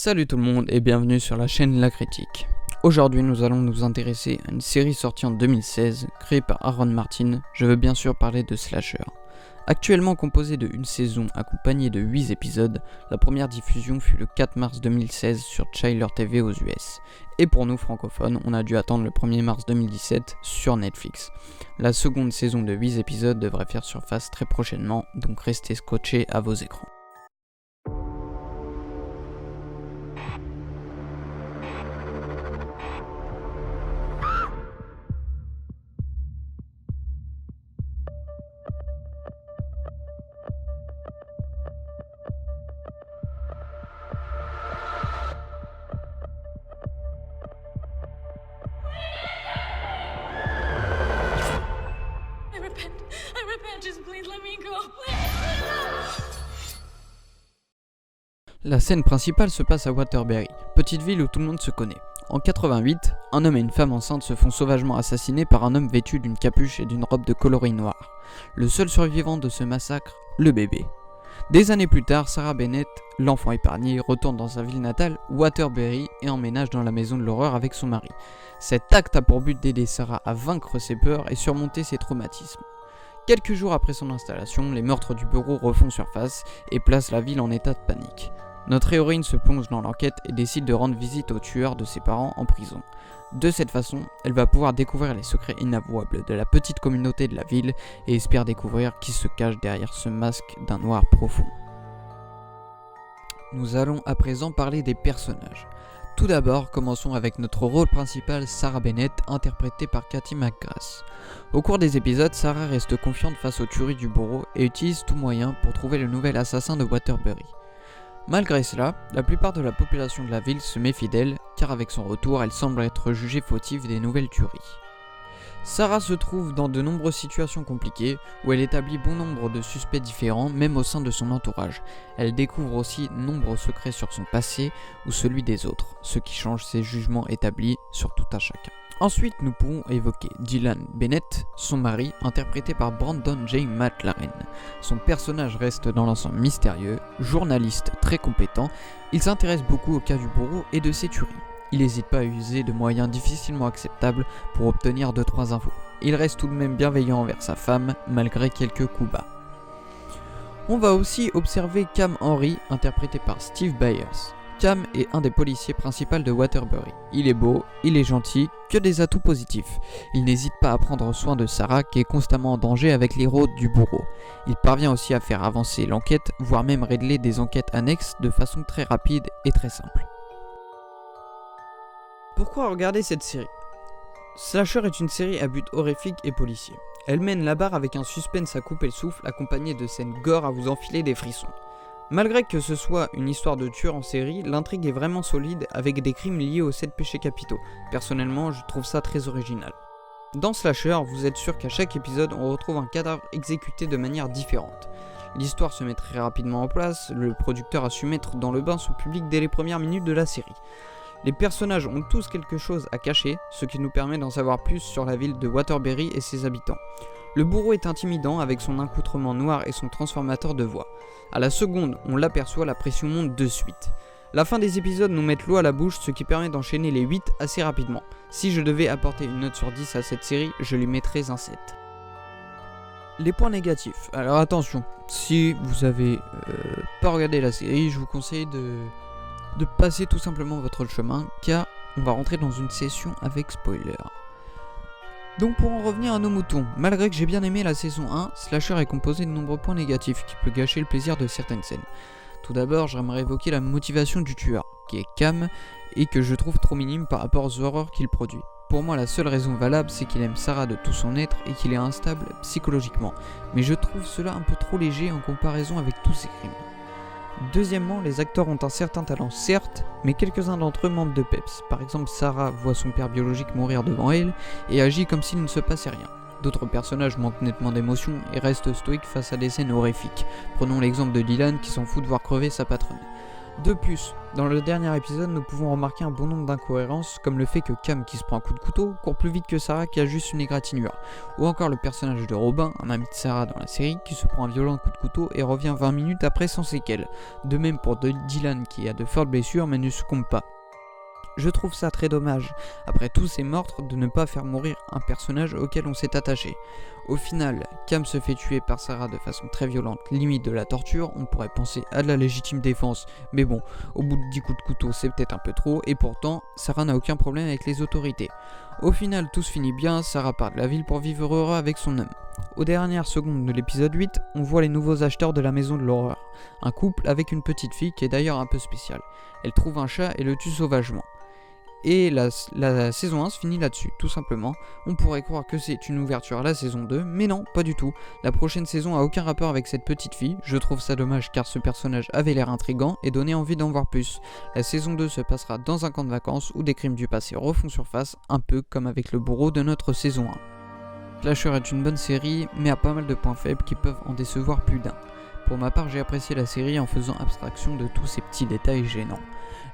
Salut tout le monde et bienvenue sur la chaîne La Critique. Aujourd'hui nous allons nous intéresser à une série sortie en 2016, créée par Aaron Martin. Je veux bien sûr parler de Slasher. Actuellement composée de une saison accompagnée de 8 épisodes, la première diffusion fut le 4 mars 2016 sur Chyler TV aux US. Et pour nous francophones, on a dû attendre le 1er mars 2017 sur Netflix. La seconde saison de 8 épisodes devrait faire surface très prochainement, donc restez scotchés à vos écrans. I repent, just please let me go, La scène principale se passe à Waterbury, petite ville où tout le monde se connaît. En 88, un homme et une femme enceinte se font sauvagement assassiner par un homme vêtu d'une capuche et d'une robe de coloris noir. Le seul survivant de ce massacre, le bébé. Des années plus tard, Sarah Bennett, l'enfant épargné, retourne dans sa ville natale, Waterbury, et emménage dans la maison de l'horreur avec son mari. Cet acte a pour but d'aider Sarah à vaincre ses peurs et surmonter ses traumatismes. Quelques jours après son installation, les meurtres du bureau refont surface et placent la ville en état de panique. Notre héroïne se plonge dans l'enquête et décide de rendre visite au tueur de ses parents en prison. De cette façon, elle va pouvoir découvrir les secrets inavouables de la petite communauté de la ville et espère découvrir qui se cache derrière ce masque d'un noir profond. Nous allons à présent parler des personnages. Tout d'abord, commençons avec notre rôle principal, Sarah Bennett, interprétée par Kathy McGrath. Au cours des épisodes, Sarah reste confiante face aux tueries du bourreau et utilise tout moyen pour trouver le nouvel assassin de Waterbury. Malgré cela, la plupart de la population de la ville se méfie d'elle, car avec son retour, elle semble être jugée fautive des nouvelles tueries. Sarah se trouve dans de nombreuses situations compliquées, où elle établit bon nombre de suspects différents, même au sein de son entourage. Elle découvre aussi nombreux secrets sur son passé ou celui des autres, ce qui change ses jugements établis sur tout un chacun. Ensuite, nous pouvons évoquer Dylan Bennett, son mari, interprété par Brandon J. McLaren. Son personnage reste dans l'ensemble mystérieux, journaliste très compétent, il s'intéresse beaucoup au cas du bourreau et de ses tueries. Il n'hésite pas à user de moyens difficilement acceptables pour obtenir 2-3 infos. Il reste tout de même bienveillant envers sa femme, malgré quelques coups bas. On va aussi observer Cam Henry, interprété par Steve Byers. Cam est un des policiers principaux de Waterbury. Il est beau, il est gentil, que des atouts positifs. Il n'hésite pas à prendre soin de Sarah qui est constamment en danger avec les rôdes du bourreau. Il parvient aussi à faire avancer l'enquête, voire même régler des enquêtes annexes de façon très rapide et très simple. Pourquoi regarder cette série ? Slasher est une série à but horrifique et policier. Elle mène la barre avec un suspense à couper le souffle accompagné de scènes gore à vous enfiler des frissons. Malgré que ce soit une histoire de tueur en série, l'intrigue est vraiment solide avec des crimes liés aux 7 péchés capitaux. Personnellement, je trouve ça très original. Dans Slasher, vous êtes sûr qu'à chaque épisode, on retrouve un cadavre exécuté de manière différente. L'histoire se met très rapidement en place, le producteur a su mettre dans le bain son public dès les premières minutes de la série. Les personnages ont tous quelque chose à cacher, ce qui nous permet d'en savoir plus sur la ville de Waterbury et ses habitants. Le bourreau est intimidant avec son accoutrement noir et son transformateur de voix. À la seconde, on l'aperçoit, la pression monte de suite. La fin des épisodes nous met l'eau à la bouche, ce qui permet d'enchaîner les 8 assez rapidement. Si je devais apporter une note sur 10 à cette série, je lui mettrais un 7. Les points négatifs. Alors attention, si vous avez pas regardé la série, je vous conseille de passer tout simplement votre chemin, car on va rentrer dans une session avec spoiler. Donc pour en revenir à nos moutons, malgré que j'ai bien aimé la saison 1, Slasher est composé de nombreux points négatifs qui peut gâcher le plaisir de certaines scènes. Tout d'abord, j'aimerais évoquer la motivation du tueur, qui est Cam, et que je trouve trop minime par rapport aux horreurs qu'il produit. Pour moi, la seule raison valable, c'est qu'il aime Sarah de tout son être et qu'il est instable psychologiquement, mais je trouve cela un peu trop léger en comparaison avec tous ses crimes. Deuxièmement, les acteurs ont un certain talent certes, mais quelques-uns d'entre eux manquent de peps. Par exemple, Sarah voit son père biologique mourir devant elle et agit comme s'il ne se passait rien. D'autres personnages manquent nettement d'émotion et restent stoïques face à des scènes horrifiques. Prenons l'exemple de Dylan qui s'en fout de voir crever sa patronne. De plus, dans le dernier épisode, nous pouvons remarquer un bon nombre d'incohérences, comme le fait que Cam qui se prend un coup de couteau court plus vite que Sarah qui a juste une égratignure, ou encore le personnage de Robin, un ami de Sarah dans la série, qui se prend un violent coup de couteau et revient 20 minutes après sans séquelles. De même pour Dylan qui a de fortes blessures mais ne succombe pas. Je trouve ça très dommage, après tous ces meurtres, de ne pas faire mourir un personnage auquel on s'est attaché. Au final, Cam se fait tuer par Sarah de façon très violente, limite de la torture, on pourrait penser à de la légitime défense, mais bon, au bout de 10 coups de couteau c'est peut-être un peu trop, et pourtant, Sarah n'a aucun problème avec les autorités. Au final, tout se finit bien, Sarah part de la ville pour vivre heureux avec son homme. Aux dernières secondes de l'épisode 8, on voit les nouveaux acheteurs de la maison de l'horreur, un couple avec une petite fille qui est d'ailleurs un peu spéciale. Elle trouve un chat et le tue sauvagement. Et la saison 1 se finit là-dessus, tout simplement. On pourrait croire que c'est une ouverture à la saison 2, mais non, pas du tout. La prochaine saison a aucun rapport avec cette petite fille, je trouve ça dommage car ce personnage avait l'air intriguant et donnait envie d'en voir plus. La saison 2 se passera dans un camp de vacances où des crimes du passé refont surface, un peu comme avec le bourreau de notre saison 1. Slasher est une bonne série, mais a pas mal de points faibles qui peuvent en décevoir plus d'un. Pour ma part, j'ai apprécié la série en faisant abstraction de tous ces petits détails gênants.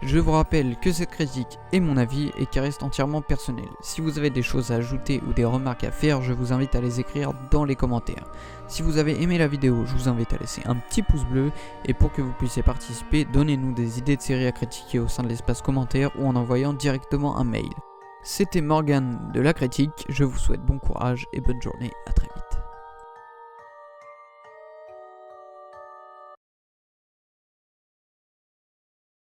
Je vous rappelle que cette critique est mon avis et qui reste entièrement personnel. Si vous avez des choses à ajouter ou des remarques à faire, je vous invite à les écrire dans les commentaires. Si vous avez aimé la vidéo, je vous invite à laisser un petit pouce bleu et pour que vous puissiez participer, donnez-nous des idées de séries à critiquer au sein de l'espace commentaire ou en envoyant directement un mail. C'était Morgan de La Critique, je vous souhaite bon courage et bonne journée, à très vite.